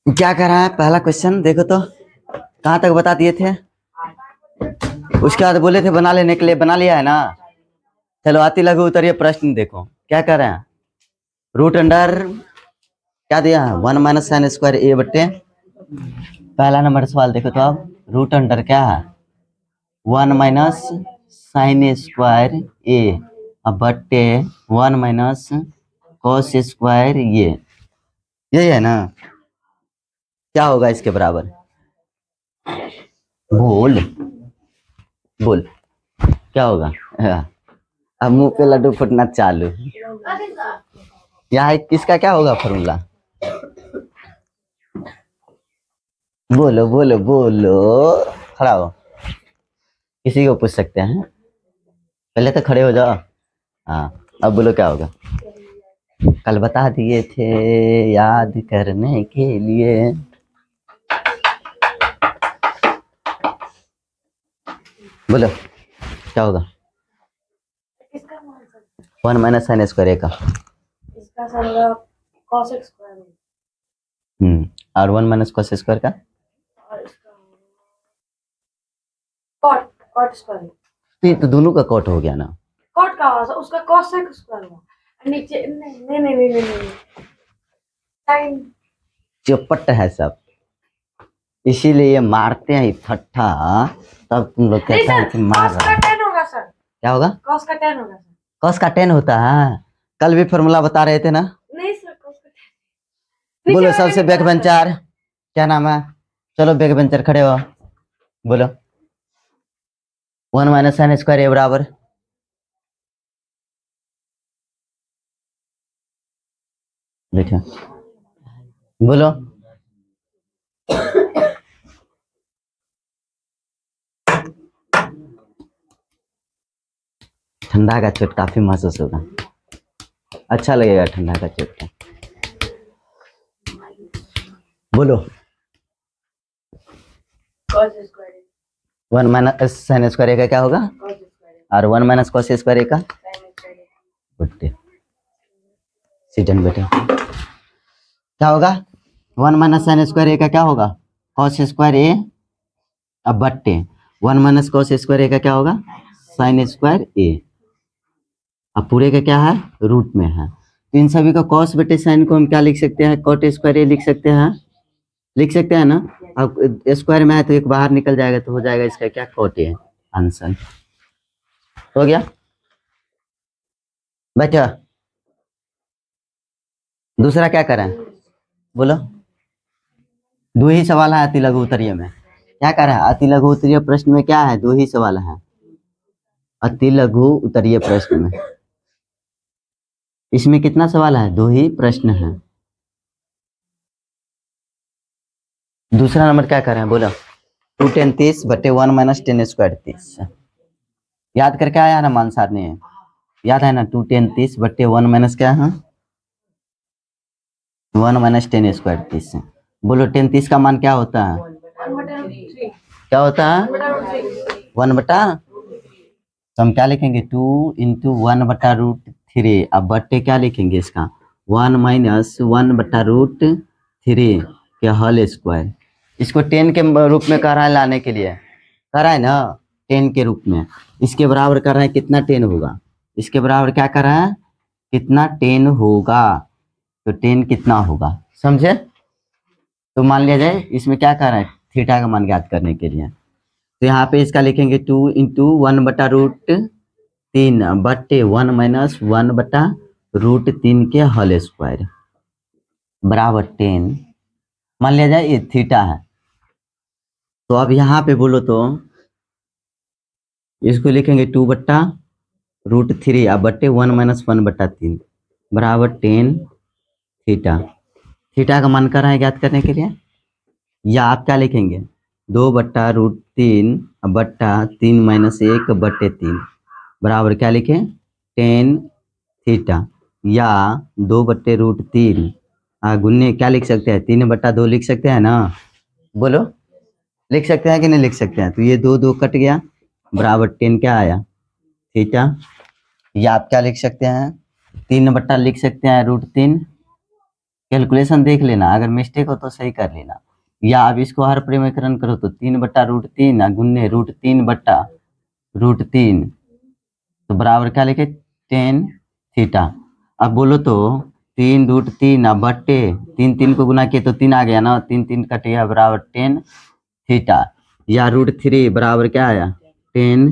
क्या कर रहा है? पहला क्वेश्चन देखो तो कहाँ तक बता दिए थे। उसके बाद बोले थे बना लेने के लिए, बना लिया है ना। चलो अति लघु उत्तरीय प्रश्न देखो क्या कर रहे हैं। रूट अंडर क्या दिया है, 1 माइनस साइन स्क्वायर ए बट्टे। पहला नंबर सवाल देखो तो अब रूट अंडर क्या है 1 माइनस साइन स्क्वायर ए अब बट्टे 1 माइनस कॉस स्क्वायर ये, यही है ना। क्या होगा इसके बराबर, बोल बोल क्या होगा। अब मुंह पे लड्डू फुटना चालू। यहाँ किसका क्या होगा फॉर्मूला, बोलो बोलो बोलो, खड़ा हो, किसी को पूछ सकते हैं। पहले तो खड़े हो जाओ। हाँ अब बोलो क्या होगा। कल बता दिए थे याद करने के लिए। बोलो क्या होगा। 1 माइनस साइन स्क्वायर का कॉस स्क्वायर और 1 माइनस कॉस स्क्वायर का और इसका कॉट स्क्वायर। तो दोनों का कॉट हो गया ना। कॉट का उसका कॉस स्क्वायर हुआ नीचे। नहीं नहीं नहीं नहीं साइन चौपट है सब, इसीलिए ये मारते हैं ठट्ठा। तब तुम लोग कहते हैं कि मार रहा है। टेन होगा सर। क्या होगा, कॉस का 10 होगा सर। कॉस का 10 होता है। कल भी फॉर्मूला बता रहे थे ना। नहीं सर कॉस का 10। बोलो सबसे बैक बेंचर क्या नाम है। चलो बैक बेंचर खड़े हो, बोलो 1 माइनस साइन स्क्वायर ए बराबर देखो, बोलो ठंडा का चोट काफी महसूस होगा, अच्छा लगेगा ठंडा का चोट। बोलो cos square 1 minus sine square का क्या होगा कॉस स्क्वायर और 1 माइनस कॉस स्क्वायर का साइन स्क्वायर। बट्टे सीटन बेटा क्या होगा। 1 माइनस साइन स्क्वायर का क्या होगा कॉस स्क्वायर ए अब बट्टे 1 माइनस कॉस स्क्वायर का क्या होगा साइन स्क्वायर ए। अब पूरे का क्या है रूट में है, तो इन सभी का कॉस बटे साइन को हम क्या लिख सकते हैं, कॉट स्क्वायर ए लिख सकते हैं, लिख सकते हैं ना। अब स्क्वायर में है तो एक बाहर निकल जाएगा तो हो जाएगा इसका क्या कॉट ए। आंसर हो गया बेटा। दूसरा क्या करें, बोलो। दो ही सवाल है अति लघु उत्तरीय में। क्या कर रहा है अति लघु उत्तरीय प्रश्न में, क्या है दो ही सवाल है अति लघु उत्तरीय प्रश्न में। इसमें कितना सवाल है, दो ही प्रश्न है। दूसरा नंबर क्या कर रहे हैं, बोलो 2 10 30 बटे 1 माइनस 10 स्क्वायर 30। याद करके आया ना मान साधने, याद है ना 2 10 30 बटे 1 माइनस क्या है 1 माइनस 10 स्क्वायर 30। बोलो 10 30 का मान क्या होता है, क्या होता है 1 बटा, तो हम क्या लिखेंगे 2 इंटू 1 बटा रूट 3। अब बट्टे क्या लिखेंगे इसका 1 माइनस 1 बटा रूट 3 के होल स्क्वायर। इसको 10 के रूप में कर रहा है लाने के लिए, कर रहा है ना 10 के रूप में। इसके बराबर कर रहा है कितना 10 होगा, इसके बराबर क्या कर रहा है कितना 10 होगा, तो 10 कितना होगा समझे। तो मान लिया जाए इसमें क्या कर रहा है थीटा का मान ज्ञात करने के लिए, तो यहाँ पे इसका लिखेंगे 2 इंटू 1 बटा रूट 3 बट्टे 1 माइनस 1 बटा रूट 3 के होल स्क्वायर बराबर 10। मान लिया जाए ये थीटा है, तो अब यहाँ पे बोलो तो इसको लिखेंगे 2 बट्टा रूट 3 अब बट्टे 1 माइनस 1 बटा 3 बराबर 10 थीटा। थीटा का मान कर रहा है ज्ञात करने के लिए, या आप क्या लिखेंगे 2 बट्टा रूट 3 बट्टा 3 माइनस 1 बट्टे 3 बराबर क्या लिखें 10 थीटा, या 2 बट्टे रूट 3 गुन्ने क्या लिख सकते हैं 3 बट्टा 2 लिख सकते हैं ना। बोलो लिख सकते हैं कि नहीं लिख सकते हैं, तो ये 2 2 कट गया बराबर 10 क्या आया थीटा। या आप क्या लिख सकते हैं 3 बट्टा लिख सकते हैं रूट 3 कैलकुलेशन देख लेना, अगर मिस्टेक हो तो सही कर लेना। या अब इसको हर परिमेयकरण करो तो 3/√3 गुन्ने √3/√3 तो बराबर क्या लिखे, टेन थीटा। अब बोलो तो 3√3 बट्टे 3 को गुना किए तो 3 आ गया ना, 3 कट गया बराबर टेन थीटा। या √3 बराबर क्या आया, टेन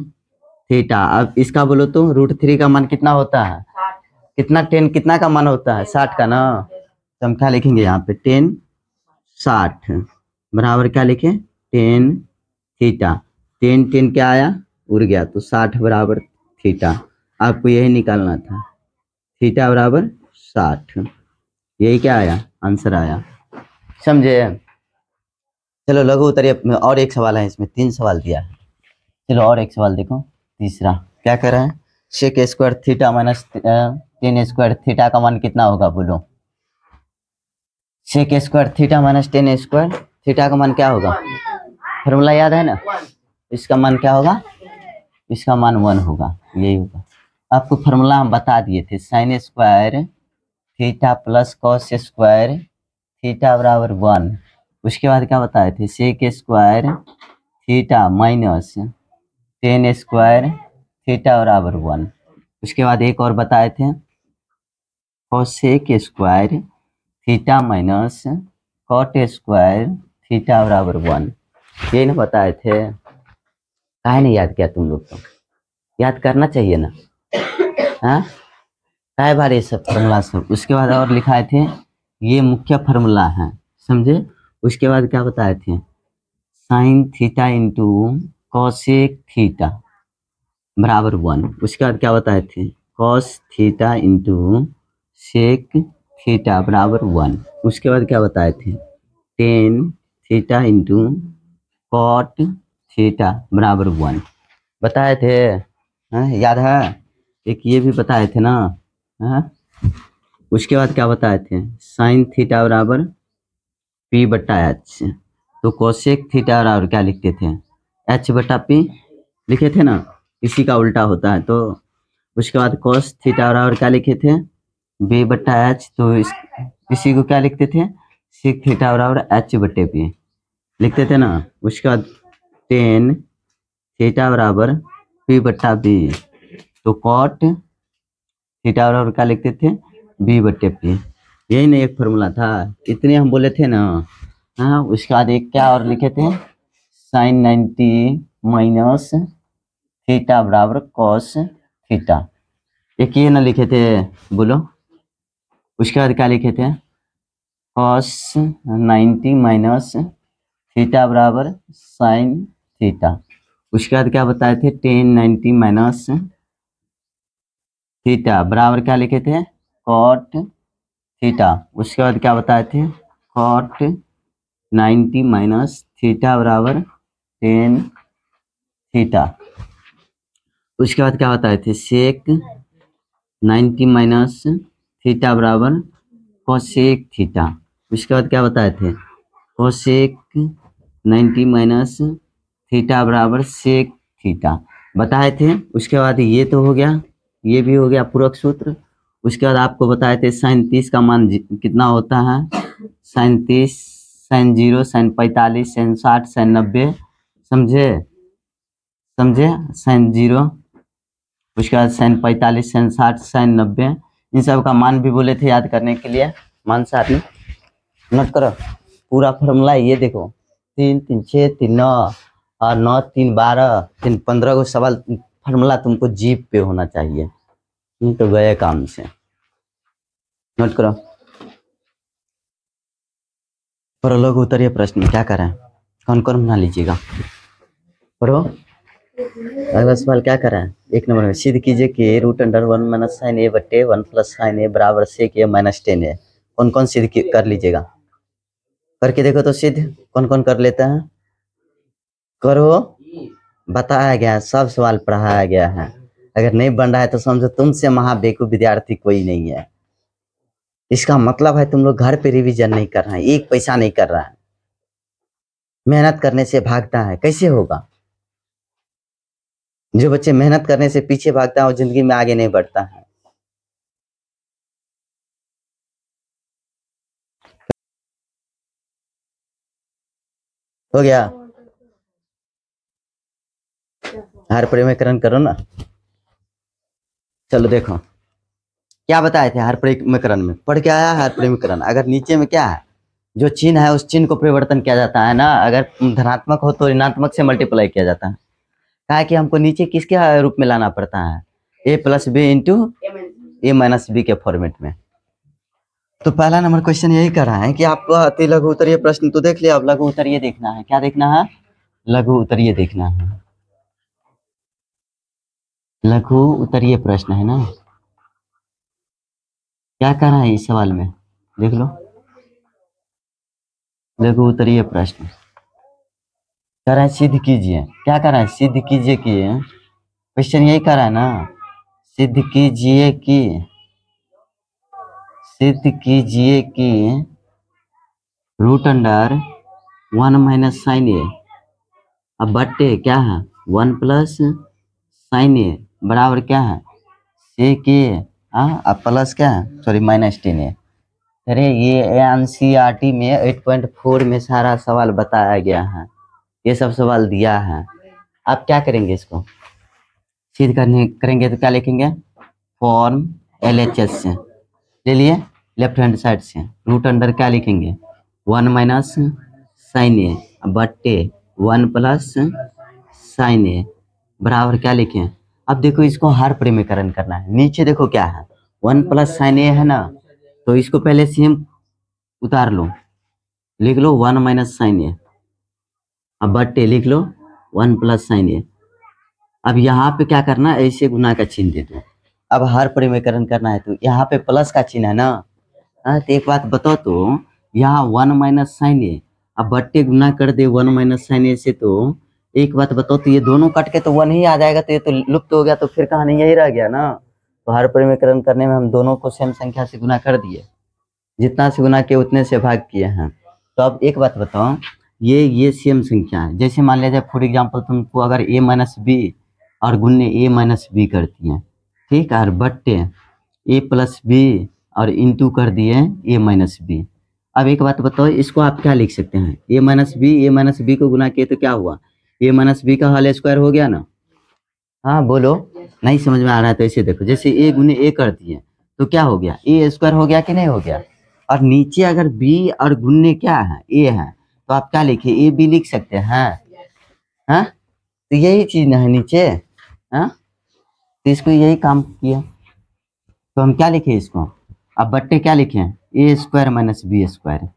थीटा। अब इसका बोलो तो √3 का मान कितना होता है, कितना, टेन कितना का मान होता है, 60 का ना। तो हम क्या लिखेंगे यहाँ पे, टेन 60 बराबर क्या लिखे, टेन थीटा। टेन क्या आया, उड़ गया, तो 60 बराबर थीटा। आपको यही निकालना था, थीटा बराबर 60। यही क्या आया, आंसर आया। समझे। चलो लघु उत्तरीय और एक सवाल है, इसमें 3 सवाल दिया है। चलो और एक सवाल देखो, तीसरा क्या कर रहा है, sec square theta minus tan square theta का मान कितना होगा, बोलो। Sec square theta minus tan square theta का मान क्या होगा, फॉर्मूला याद है ना, इसका मान क्या होगा, इसका मान 1 होगा, यही होगा। आपको फॉर्मूला हम बता दिए थे, sine square theta plus cos square theta बराबर 1। उसके बाद क्या बताए थे, sec square theta minus tan square theta बराबर 1। उसके बाद एक और बताए थे, cosec square theta minus cot square theta बराबर 1। ये ना बताए थे, काहे नहीं याद किया तुम लोग, तो याद करना चाहिए ना, हाँ काहे बार ये सब फॉर्मूला सब। उसके बाद और लिखाए थे, ये मुख्य फार्मूला है, समझे। उसके बाद क्या बताए थे, sine theta into cosec theta बराबर 1। उसके बाद क्या बताए थे, cos theta into sec theta बराबर 1। उसके बाद क्या बताए थे, tan theta into cot theta बराबर 1 बताए थे, हाँ याद है। एक ये भी बताए थे ना, हाँ। उसके बाद क्या बताए थे, साइन थीटा बराबर P/H। तो कोसेक थीटा बराबर क्या लिखते थे, H/P लिखे थे ना, इसी का उल्टा होता है। तो उसके बाद कोस थीटा बराबर क्या लिखे थे, B/H। तो इसी को क्या लिखते थे, सेक थीटा बराबर H/P लिखते थे ना। उसके बाद टेन थीटा बराबर P/B। तो कॉट थीटा बराबर क्या लिखते थे, B/P। यही ना एक फॉर्मूला था, इतने हम बोले थे ना, हाँ। उसके बाद एक क्या और लिखे थे, साइन 90 माइनस थीटा बराबर कॉस थीटा, एक ये ना लिखे थे, बोलो। उसके बाद क्या लिखे थे, कॉस 90 माइनस थीटा बराबर साइन थीटा। उसके बाद क्या बताए थे, टेन 90 माइनस थीटा बराबर क्या लिखे थे, कॉट थीटा। उसके बाद क्या बताए थे, कॉट 90 माइनस थीटा बराबर टेन थीटा। उसके बाद क्या बताए थे, सेक 90 माइनस थीटा बराबर कोसेक थीटा। उसके बाद क्या बताए थे, कोसेक 90 माइनस थीटा बराबर सेक थीटा बताए थे। उसके बाद ये तो हो गया, ये भी हो गया पूरक सूत्र। उसके बाद आपको बताए थे साइन 30 का मान कितना होता है, sine 30, sine 0, sine 45, sine 60, sine 90, समझे, समझे, साइन 0। उसके बाद साइन 45, साइन 60, साइन 90, इन सब का मान भी बोले थे याद करने के लिए। मान साथ में नोट करो, पूरा फॉर्मूला ये देखो, 3 3 6 3 9 और 9 3 12 3 15 को सवाल फॉर्मूला तुमको जीप पे होना चाहिए, तो गए काम से। नोट करो, प्रलोभ उत्तरीय प्रश्न में क्या करें, कौन कौन बना लीजिएगा, पढ़ो। अगला सवाल क्या कर रहा है, एक नंबर में, सिद्ध कीजिए कि √1 माइनस साइन A बट्टे 1 प्लस साइन A बराबर सेक A माइनस 10 है। कौन कौन सिद्ध कर लीजिएगा, करके देखो तो सिद्ध कौन कौन कर लेता है, करो। बताया गया है, सब सवाल पढ़ाया गया है। अगर नहीं बन रहा है तो समझो तुमसे महाबेवकूफ विद्यार्थी कोई नहीं है। इसका मतलब है तुम लोग घर पे रिवीजन नहीं कर रहे हैं, एक पैसा नहीं कर रहा है, मेहनत करने से भागता है, कैसे होगा। जो बच्चे मेहनत करने से पीछे भागता है वो जिंदगी में आगे नहीं बढ़ता है। हो गया? हर परिमेकरण करो ना। चलो देखो क्या बताए थे हर परिमेकरण में, पढ़ के आया हर परिमेकरण। अगर नीचे में क्या है, जो चिन्ह है उस चिन्ह को परिवर्तन किया जाता है ना। अगर धनात्मक हो तो ऋणात्मक से मल्टीप्लाई किया जाता है। कहा कि हमको नीचे किसके रूप में लाना पड़ता है, a plus B into A minus b के फॉर्मेट में। तो पहला नंबर क्वेश्चन यही कर रहा है कि आपको अति लघु उत्तरीय प्रश्न तो देख लिया, अब लघु उत्तरीय देखना है। क्या देखना है? लघु उत्तरीय देखना है। लघु उत्तरीय प्रश्न है ना। क्या कर रहा है इस सवाल में, देख लो। लघु उत्तरीय प्रश्न कह रहा है सिद्ध कीजिए। क्या कर रहा है? सिद्ध कीजिए कि, क्वेश्चन यही कर रहा है ना, सिद्ध कीजिए कि, सिद्ध कीजिए कि रूट अंडर 1 माइनस साइन ए अब बट्टे क्या है 1 प्लस साइन ए बराबर क्या है सेक ए, अब प्लस क्या है, सॉरी माइनस 10 ए। अरे ये एनसीईआरटी में 8.4 में सारा सवाल बताया गया है, ये सब सवाल दिया है। आप क्या करेंगे, इसको सिद्ध करेंगे तो क्या लिखेंगे, फॉर्म LHS से ले लिए, लेफ्ट हैंड साइड से रूट अंडर क्या लिखेंगे 1 माइनस साइन ए बट्टे 1 प्लस साइन ए बराबर क्या लिखें। अब देखो इसको हर परिमेकरण करना है। नीचे देखो क्या है 1 प्लस साइन ए है ना, तो इसको पहले सेम उतार लो, लिख लो 1 माइनस साइन ए, अब बट्टे लिख लो 1 प्लस साइन ए। अब यहाँ पे क्या करना है, ऐसे गुना का चिन्ह दे दो। अब हर परिमेकरण करना है तो यहाँ पे प्लस का चिन्ह है ना। तो एक बात बताओ, तो यहाँ 1 माइनस साइन ए अब बट्टे गुना कर दे 1 माइनस साइन ए से, तो एक बात बताओ, तो ये दोनों कट के तो 1 ही आ जाएगा, तो ये तो लुप्त हो गया, तो फिर कहानी यही रह गया ना। तो हर परिमेकरण करने में हम दोनों को सेम संख्या से गुना कर दिए, जितना से गुना किए उतने से भाग किए हैं। तो अब एक बात बताओ, ये सेम संख्या है। जैसे मान लिया जाए फॉर एग्जाम्पल तुमको अगर a माइनस बी और गुन्ने a माइनस बी करती हैं, ठीक है, और बट्टे a प्लस बी और इंटू कर दिए a माइनस बी। अब एक बात बताओ, इसको आप क्या लिख सकते हैं, a माइनस बी को गुना किए तो क्या हुआ, a माइनस बी का होल स्क्वायर हो गया ना। हाँ बोलो, नहीं समझ में आ रहा है तो ऐसे देखो, जैसे a गुने a करती है तो क्या हो गया, a स्क्वायर हो गया कि नहीं हो गया। और नीचे अगर b और गुन्ने क्या है a है, तो आप क्या लिखे a b लिख सकते हैं। हाँ तो यही चीज है नीचे। हाँ तो इसको यही काम किया, तो हम क्या लिखे इसको, अब बट्टे क्या लिखे a square minus B square.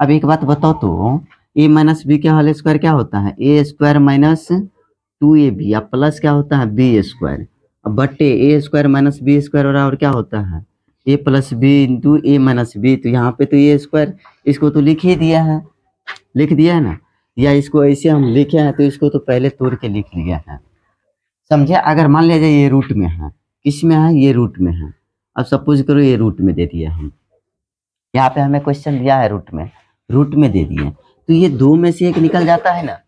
अब एक बात बताओ, तो a माइनस बी का होल स्क्वायर क्या होता है a स्क्वायर माइनस 2ab, अब प्लस क्या होता है बी स्क्वायर। अब बट्टे a square minus B square और क्या होता है a plus B into A minus B. तो यहाँ पे तो a स्क्वायर इसको तो लिख ही दिया है, लिख दिया है ना, या इसको ऐसे हम लिखे हैं तो इसको तो पहले तोड़ के लिख लिया है, समझे। अगर मान लिया जाए ये रूट में है, किस में है, ये रूट में है। अब सपोज करो ये रूट में दे दिया हम, यहाँ पे हमें क्वेश्चन दिया है रूट में दे दिए, तो ये दो में से एक निकल जाता है ना।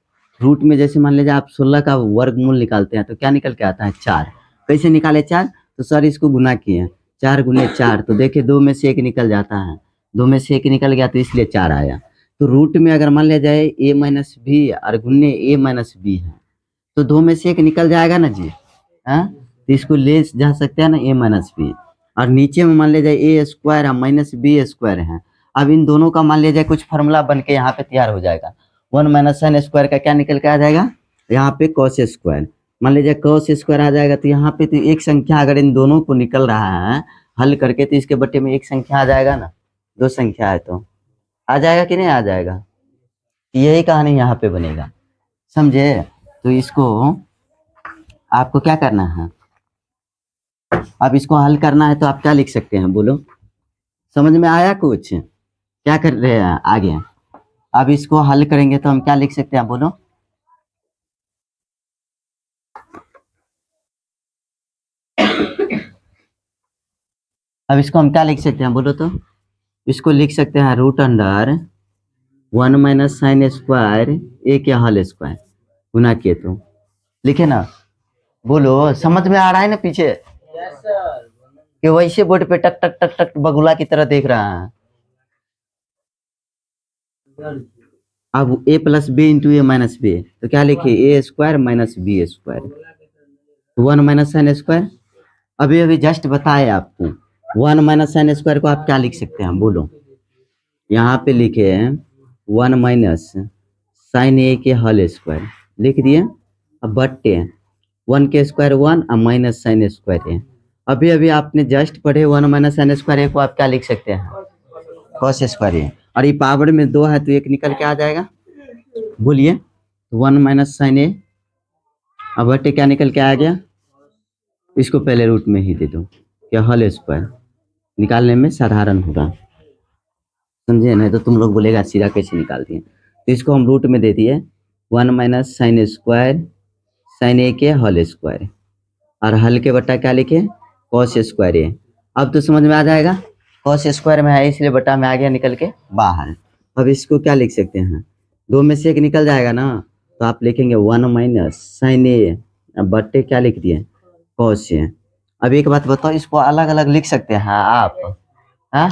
रूट में जैसे मान लीजिए आप 16 का वर्गमूल निकालते हैं तो क्या निकल के आता है 4। कैसे निकाले 4, तो सर इसको गुना किए 4 गुने 4, तो देखिए दो में से एक निकल जाता है, दो में से एक निकल गया तो इसलिए 4 आया। तो रूट में अगर मान लिया जाए a माइनस बी और गुन्ने a माइनस बी है, तो दो में से एक निकल जाएगा ना जी। हाँ तो इसको ले जा सकते हैं ना a माइनस बी, और नीचे में मान लिया जाए ए स्क्वायर और माइनस बी स्क्वायर है। अब इन दोनों का मान लिया जाए कुछ फार्मूला बन के यहाँ पे तैयार हो जाएगा, 1 माइनस साइन स्क्वायर का क्या निकल के आ जाएगा, यहाँ पे कॉस स्क्वायर, मान लीजिए कॉस स्क्वायर आ जाएगा। तो यहाँ पे तो एक संख्या अगर इन दोनों को निकल रहा है हल करके, तो इसके बट्टे में एक संख्या आ जाएगा ना, दो संख्या है तो आ जाएगा कि नहीं आ जाएगा। यही कहानी यहाँ पे बनेगा, समझे। तो इसको आपको क्या करना है, अब इसको हल करना है तो आप क्या लिख सकते हैं बोलो, समझ में आया कुछ, क्या कर रहे हैं आगे। अब इसको हल करेंगे तो हम क्या लिख सकते हैं बोलो, अब इसको हम क्या लिख सकते हैं बोलो, तो इसको लिख सकते हैं root under 1 minus sine square A के होल स्क्वायर गुना किए, तो लिखे ना, बोलो समझ में आ रहा है ना पीछे। कि वैसे बोर्ड पे टक टक टक टक बगुला की तरह देख रहा है। अब A plus B into A minus B, तो क्या लिखे, A square minus B square, 1 minus sine square. अभी अभी जस्ट बताए आपको, 1 माइनस साइन स्क्वायर को आप क्या लिख सकते हैं बोलो। यहाँ पे लिखे हैं 1 माइनस साइन ए के होल स्क्वायर लिख दिए। अब बट्टे 1 के स्क्वायर 1 और माइनस साइन स्क्वायर ए। अभी अभी आपने जस्ट पढ़े 1 माइनस साइन स्क्वायर ए को आप क्या लिख सकते हैं, कॉस स्क्वायर ए। और ये पावर में 2 है तो एक निकल के आ जाएगा, बोलिए 1 माइनस साइन ए। अब बट्टे क्या निकल के आ गया, इसको पहले रूट में ही दे दो, क्या होल स्क्वायर निकालने में साधारण होगा, समझे। नहीं तो तुम लोग बोलेगा सीधा कैसे निकाल दिए, तो इसको हम रूट में दे दिए 1 माइनस साइन स्क्वायर साइन ए के होल स्क्वायर, और हल के बट्टा क्या लिखे, कॉस स्क्वायर ए। अब तो समझ में आ जाएगा, कॉस स्क्वायर में है इसलिए बट्टा में आ गया निकल के बाहर। अब इसको क्या लिख सकते हैं, 2 में से एक निकल जाएगा ना, तो आप लिखेंगे 1 माइनस साइन ए, बट्टे क्या लिख दिए, कॉस ए। अब एक बात बताओ, इसको अलग अलग लिख सकते हैं आप, हाँ।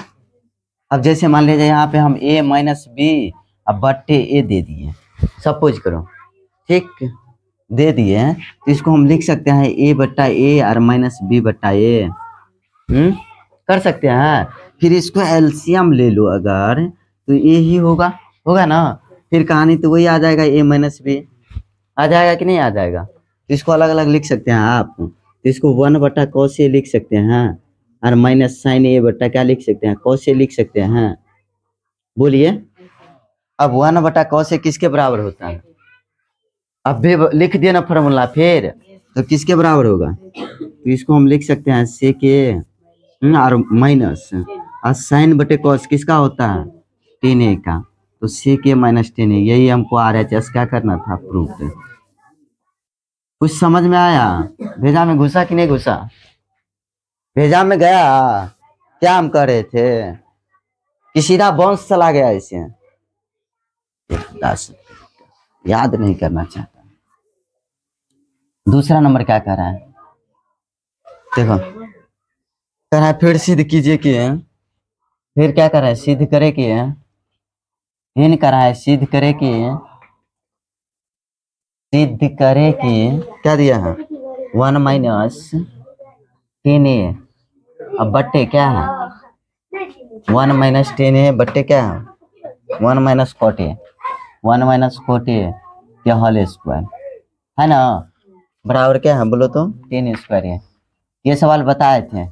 अब जैसे मान लीजिए यहाँ पे हम a माइनस बी अब बट्टे ए दे दिए, सपोज करो, ठीक, दे दिए हैं, तो इसको हम लिख सकते हैं a बट्टा ए और माइनस बी बट्टा ए, कर सकते हैं। फिर इसको एलसीएम ले लो अगर, तो ये ही होगा, होगा ना, फिर कहानी तो वही आ जाएगा, a माइनस बी आ जाएगा कि नहीं आ जाएगा। तो इसको अलग अलग लिख सकते हैं आप, तो इसको 1 बट्टा कॉस ए लिख सकते हैं, और माइनस साइन ए बट्टा क्या लिख सकते हैं, कॉस ए लिख सकते हैं, बोलिए। अब 1 बट्टा कॉस ए किसके बराबर होता है, अब भी लिख दिया ना फॉर्मूला, फिर तो किसके बराबर होगा, तो इसको हम लिख सकते हैं सेक ए और माइनस, और साइन बटे कॉस किसका होता है, टेन ए का, तो सेक ए माइनस टेन ए, यही हमको RHS क्या करना था, प्रूफ। कुछ समझ में आया, भेजा में घुसा कि नहीं घुसा, भेजा में गया, क्या हम कर रहे थे कि सीधा बाउंस चला गया ऐसे, याद नहीं करना चाहता। दूसरा नंबर क्या कह रहा है, देखो कह रहा है फिर सिद्ध कीजिए कि, फिर क्या कर रहा है, सिद्ध करे कि, इन कर रहा है सिद्ध करे कि, सिद्ध करे कि क्या दिया है 1 माइनस टेन ए, अब बट्टे क्या है 1 माइनस टेन ए बट्टे क्या है 1 minus cot a, 1 minus cot a क्या होल स्क्वायर है ना, बराबर क्या है बोलो तो 10 स्क्वायर है। ये सवाल बताए थे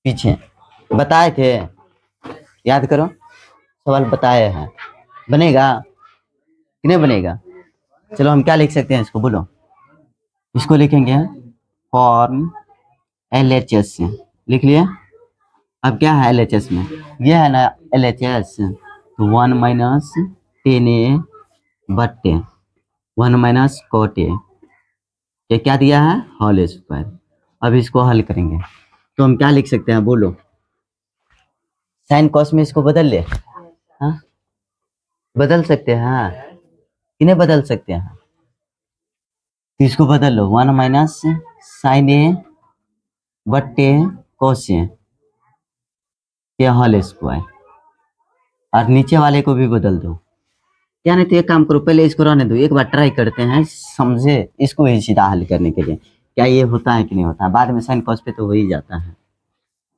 पीछे, बताए थे, याद करो, सवाल बताए हैं, बनेगा कि नहीं बनेगा। चलो हम क्या लिख सकते हैं इसको बोलो, इसको लिखेंगे फॉर्म LHS से, लिख लिया। अब क्या है LHS में, ये है ना LHS, तो 1 माइनस टेन ए बट्टे 1 माइनस कॉट ए, ये क्या दिया है होल स्क्वायर। अब इसको हल करेंगे तो हम क्या लिख सकते हैं बोलो, साइन कॉस में इसको बदल ले, हाँ बदल सकते हैं कि नहीं बदल सकते हैं, तो इसको बदल लो 1 माइनस साइन ए बट्टे कॉस ए के होल स्क्वायर, और नीचे वाले को भी बदल दो। क्या नहीं तो एक काम करो, पहले इसको रहने दो, एक बार ट्राई करते हैं, समझे, इसको ही सीधा हल करने के लिए क्या ये होता है कि नहीं होता है, बाद में साइन कॉस पे तो हो ही जाता है,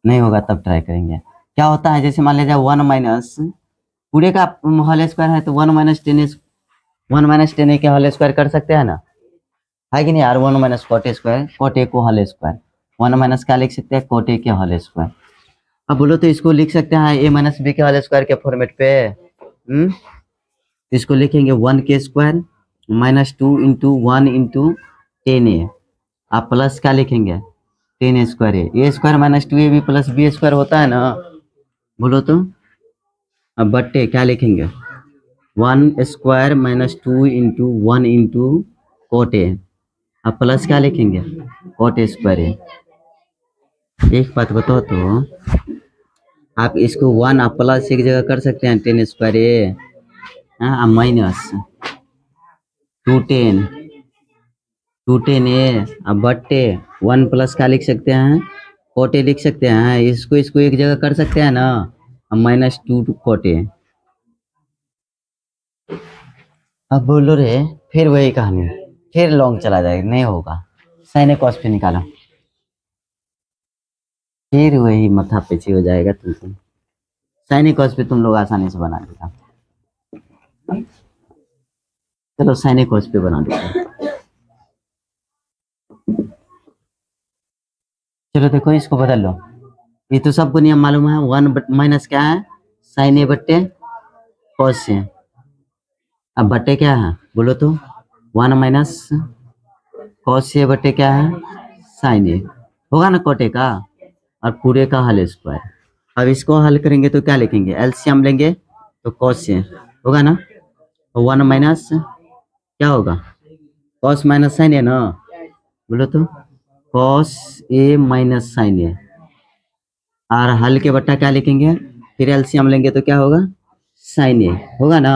नहीं होगा तब ट्राई करेंगे। क्या होता है, जैसे मान लीजिए 1 माइनस पूरे का होल स्क्वायर है, तो 1 माइनस टेन ए के होल स्क्वायर कर सकते हैं ना, है कि नहीं यार, 1 minus cot square, cot a को होल स्क्वायर, 1 माइनस क्या लिख सकते हैं कॉट ए के होल स्क्वायर। अब बोलो तो इसको लिख सकते हैं a माइनस बी के होल स्क्वायर के फॉर्मेट पे, इसको लिखेंगे 1 के square minus 2 into 1 into 10a, आप प्लस क्या लिखेंगे 10 square A square minus 2ab plus B square होता है ना, बोलो तो। अब बट्टे क्या लिखेंगे 1 square minus 2 into 1 into cot A, अब प्लस क्या लिखेंगे कोट स्क्वायर ए। एक बात बताओ तो, आप इसको 1 आप प्लस एक जगह कर सकते हैं 10 स्क्वायर ए, माइनस 210 ए, अब बट्टे 1 प्लस क्या लिख सकते हैं कोट ए लिख सकते हैं, इसको एक जगह कर सकते हैं ना, माइनस 2 कोट ए, अब बोलो रे, फिर वही कहानी, फिर लॉन्ग चला जाएगा, नहीं होगा। साइन कॉस पे निकालो, फिर वही माथा पीछे हो जाएगा तुमको। साइन कॉस पे तुम लोग आसानी से बना देगा। चलो साइन कॉस पे बना देते। चलो देखो इसको बदल लो, ये तो सबको नियम मालूम है। 1 माइनस क्या है, साइन ए बट्टे कॉस से। अब बट्टे क्या है बोलो तो, 1 माइनस कॉस ए बट्टे क्या है, साइन ए। होगा ना कोटे का, और पूरे का हल स्क्वायर। अब इसको हल करेंगे तो क्या लिखेंगे, एलसीएम लेंगे तो कॉस से होगा ना। 1 माइनस क्या होगा, कॉस माइनस साइन ए ना, बोलो तो कॉस ए माइनस साइन ए। और हल के बट्टा क्या लिखेंगे, फिर एलसीएम लेंगे तो क्या होगा, साइन ए होगा ना।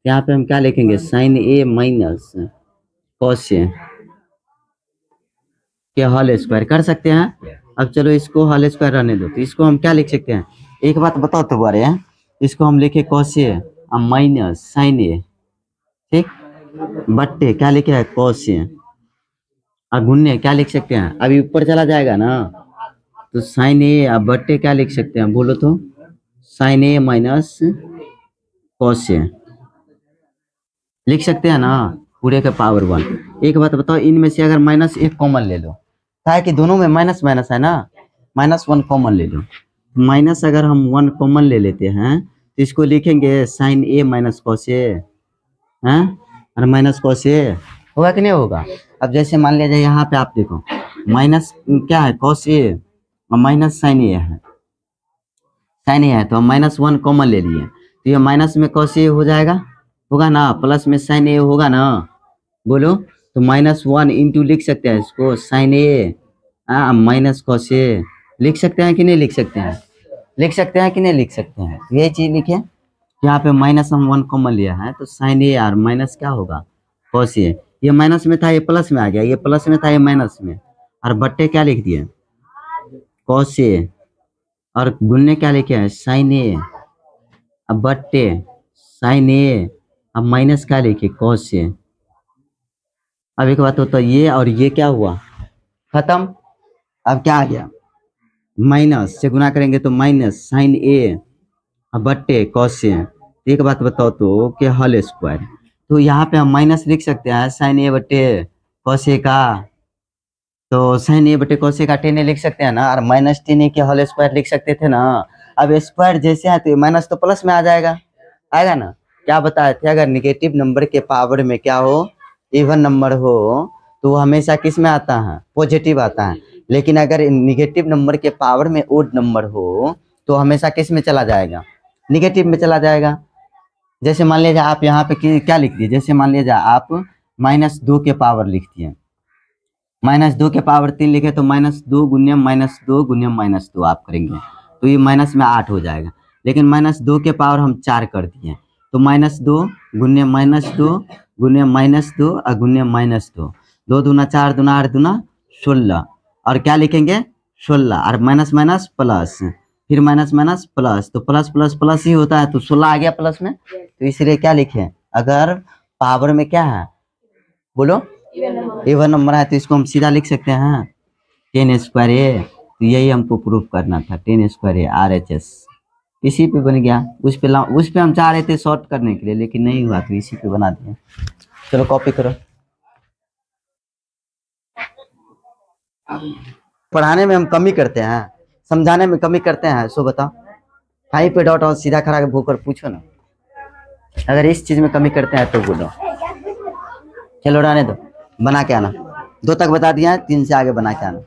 यहाँ पे हम क्या लिखेंगे, sign A minus cos A के होल स्क्वायर कर सकते हैं। अब चलो इसको होल स्क्वायर रहने दो, तो इसको हम क्या लिख सकते हैं, एक बात बताओ तो बारे हैं, इसको हम लिखे कॉस ए माइनस साइन ए, ठीक, बट्टे क्या लिखे है कॉस ए, और गुन्ने क्या लिख सकते हैं, अभी ऊपर चला जाएगा ना, तो साइन ए अब बट्टे क्या लिख सकते हैं बोलो तो, sign A minus cos A लिख सकते हैं ना, पूरे का पावर 1। एक बात बताओ, इनमें से अगर माइनस एक कॉमन ले लो, क्या है कि दोनों में माइनस माइनस है ना, -1 कॉमन ले लो। माइनस अगर हम 1 कॉमन ले लेते हैं तो इसको लिखेंगे sign A minus cos A, हैं, और माइनस कॉस ए होगा कि नहीं होगा। अब जैसे मान लिया जाए यहाँ पे आप देखो, माइनस क्या है कॉस ए और माइनस साइन ए है, साइन ए है तो हम -1 कॉमन ले लिए, तो ये माइनस में कॉस ए हो जाएगा, होगा ना, प्लस में साइन ए होगा ना, बोलो तो -1 इंटू लिख सकते हैं इसको sign A minus cos A, लिख सकते हैं कि नहीं लिख सकते हैं, लिख सकते हैं कि नहीं लिख सकते हैं। ये चीज लिखे, यहाँ पे माइनस हम 1 कॉमन लिया है तो साइन ए और माइनस क्या होगा कॉस ए, ये माइनस में था ये प्लस में आ गया, ये प्लस में था ये माइनस में, और बट्टे क्या लिख दिए कॉस ए, और गुन्ने क्या लिखे हैं साइन ए, अब बट्टे साइन ए, अब माइनस क्या लिखे कॉस ए। अब एक बात होता है, ये और ये क्या हुआ खत्म, अब क्या आ गया, माइनस से गुना करेंगे तो माइनस साइन ए बट्टे कॉस ए। एक बात बताओ तो कि होल स्क्वायर, तो यहाँ पे हम माइनस लिख सकते हैं साइन ए बट्टे कॉस ए का, तो साइन ए बट्टे कॉस ए का 10 लिख सकते हैं ना, और -10 के होल स्क्वायर लिख सकते थे ना। अब स्क्वायर जैसे है तो माइनस तो प्लस में आ जाएगा, आएगा ना। क्या बताए थे, अगर निगेटिव नंबर के पावर में क्या हो, इवन नंबर हो, तो वो हमेशा किस में आता है, पॉजिटिव आता है। लेकिन अगर निगेटिव नंबर के पावर में ओड नंबर हो तो हमेशा किस में चला जाएगा, निगेटिव में चला जाएगा। जैसे मान लीजिए आप यहाँ पे क्या लिख दिए, जैसे मान लीजिए आप -2 के पावर लिख दिए, -2 के पावर 3 लिखे तो -2 गुण्य -2 गुण्य -2 आप करेंगे तो ये माइनस में 8 हो जाएगा। लेकिन -2 के पावर हम 4 कर दिए तो -2 गुण्य -2 गुण्य -2 और गुण्य -2, 2 दूना 4 दूना 8 दूना 16, और क्या लिखेंगे 16, और माइनस माइनस प्लस, फिर माइनस माइनस प्लस, तो प्लस प्लस प्लस ही होता है, तो 16 आ गया प्लस में, तो इसलिए क्या लिखे, अगर पावर में क्या है बोलो इवन नंबर है तो इसको हम सीधा लिख सकते हैं 10 स्क्वायर ए। तो यही हमको प्रूफ करना था, 10 स्क्वायर ए RHS, इसी पे बन गया। उस पे हम चाह रहे थे शॉर्ट करने के लिए, लेकिन नहीं हुआ तो इसी पे बना दिया। चलो कॉपी करो। पढ़ाने में हम कमी करते हैं, समझाने में कमी करते हैं, सो बताओ, कहीं पे डॉट और सीधा खड़ा होकर पूछो ना, अगर इस चीज में कमी करते हैं तो बोलो। चलो रहने दो, बना के आना, 2 तक बता दिया है, 3 से आगे बना के आना।